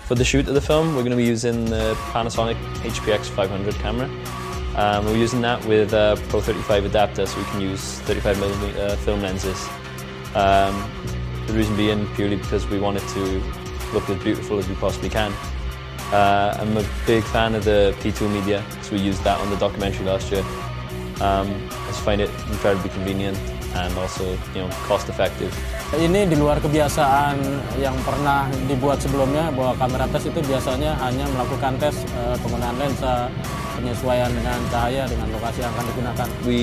For the shoot of the film, we're going to be using the Panasonic HPX 500 camera. We're using that with a Pro 35 adapter, so we can use 35mm film lenses. The reason being purely because we want it to look as beautiful as we possibly can. I'm a big fan of the P2 media, so we used that on the documentary last year. I just find it incredibly convenient and also, cost effective. Ini di luar kebiasaan yang pernah dibuat sebelumnya, bahwa kamera tes itu biasanya hanya melakukan tes penggunaan lensa, penyesuaian dengan cahaya, dengan lokasi yang akan digunakan. We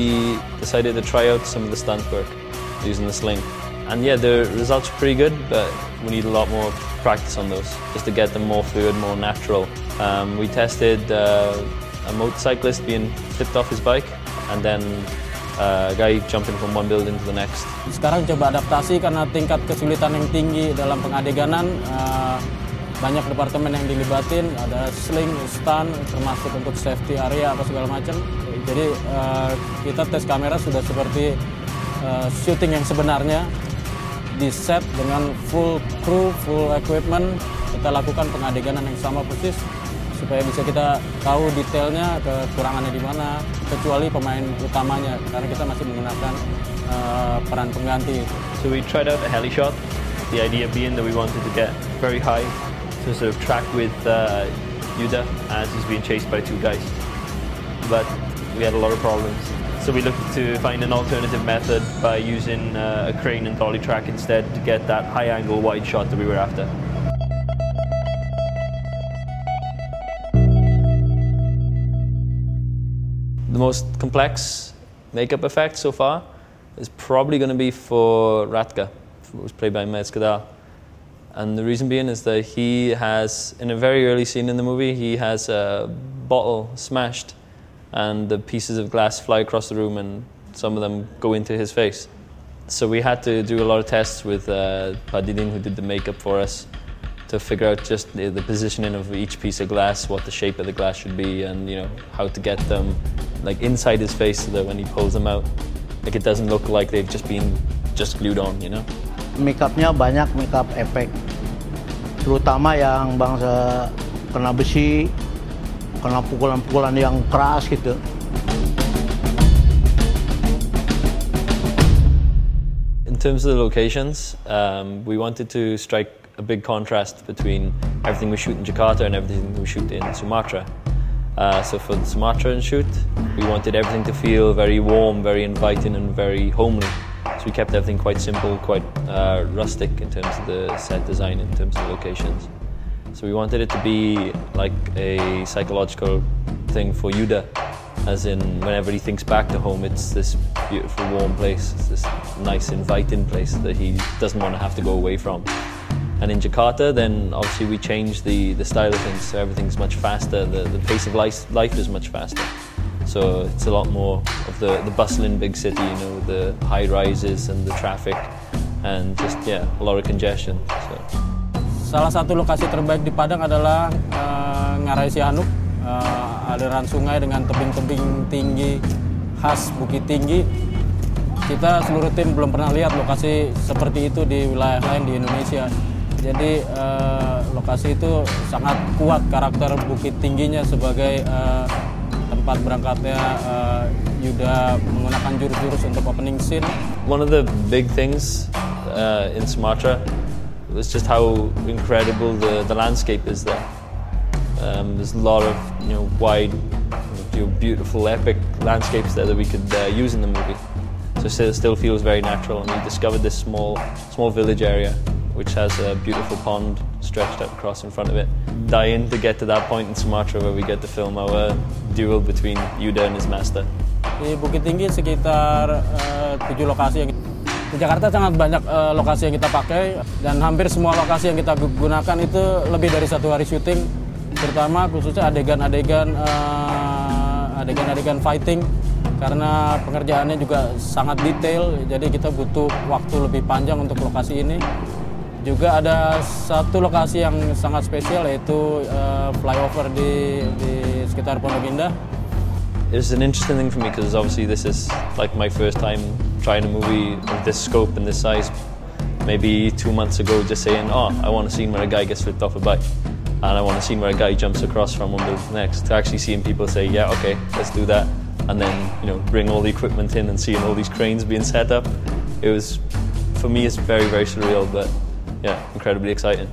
decided to try out some of the stunt work using the sling. And yeah, the results are pretty good, but we need a lot more practice on those, just to get them more fluid, more natural. We tested a motorcyclist being flipped off his bike, and then a guy jumping from one building to the next. Sekarang coba adaptasi karena tingkat kesulitan yang tinggi dalam pengadeganan, banyak departemen yang dilibatin, ada sling, stunt, termasuk untuk safety area apa segala macam. Jadi kita tes kamera sudah seperti syuting yang sebenarnya, di set dengan full crew, full equipment, kita lakukan pengadeganan yang sama persis supaya bisa kita tahu detailnya, kekurangannya di mana, kecuali pemain utamanya, karena kita masih menggunakan peran pengganti. So we tried out a heli shot, the idea being that we wanted to get very high to sort of track with Yuda as he's being chased by two guys. But we had a lot of problems. So we looked to find an alternative method by using a crane and dolly track instead to get that high angle wide shot that we were after. The most complex makeup effect so far is probably going to be for Ratka, who was played by Merantau. And the reason being is that he has, in a very early scene in the movie, he has a bottle smashed and the pieces of glass fly across the room and some of them go into his face. So we had to do a lot of tests with Padidin, who did the makeup for us, to figure out just the positioning of each piece of glass, what the shape of the glass should be, and how to get them like inside his face so that when he pulls them out, like it doesn't look like they've just been glued on, Makeupnya banyak makeup efek, terutama yang bangsa kena besi, kena pukulan-pukulan yang keras gitu. In terms of the locations, we wanted to strike a big contrast between everything we shoot in Jakarta and everything we shoot in Sumatra. So for the Sumatran shoot, we wanted everything to feel very warm, very inviting and very homely. So we kept everything quite simple, quite rustic in terms of the set design, in terms of the locations. So we wanted it to be like a psychological thing for Yuda, as in whenever he thinks back to home, it's this beautiful warm place, it's this nice inviting place that he doesn't want to have to go away from. And in Jakarta, then obviously we changed the style of things, so everything's much faster, the pace of life is much faster. So it's a lot more of the bustling big city, the high rises and the traffic and just, a lot of congestion. So. Salah satu lokasi terbaik di Padang adalah Ngarai Sihanuk, aliran sungai dengan tebing-tebing tinggi khas Bukit Tinggi. Kita seluruh tim belum pernah lihat lokasi seperti itu di wilayah lain di Indonesia. Jadi lokasi itu sangat kuat karakter Bukit Tingginya sebagai tempat berangkatnya Yuda menggunakan jurus-jurus untuk opening scene. One of the big things in Sumatra was just how incredible the landscape is there. There's a lot of wide, beautiful, epic landscapes there that we could use in the movie. So it still feels very natural, and we discovered this small village area which has a beautiful pond stretched out across in front of it. Dying to get to that point in Sumatra where we get to film our duel between Yuda and his master. Di Bukit Tinggi sekitar 7 lokasi. Di Jakarta sangat banyak lokasi yang kita pakai, dan hampir semua lokasi yang kita gunakan itu lebih dari 1 hari syuting, terutama khususnya adegan-adegan fighting, karena pengerjaannya juga sangat detail, jadi kita butuh waktu lebih panjang untuk lokasi ini. Juga ada satu lokasi yang sangat spesial, yaitu flyover di sekitar Pondok Indah. It's an interesting thing for me because obviously this is like my first time trying a movie of this scope and this size. Maybe 2 months ago just saying, I want a scene where a guy gets flipped off a bike. and I want a scene where a guy jumps across from one building to the next. To actually seeing people say, yeah, okay, let's do that, and then bring all the equipment in and seeing all these cranes being set up, it was, for me, it's very, very surreal, but yeah, incredibly exciting.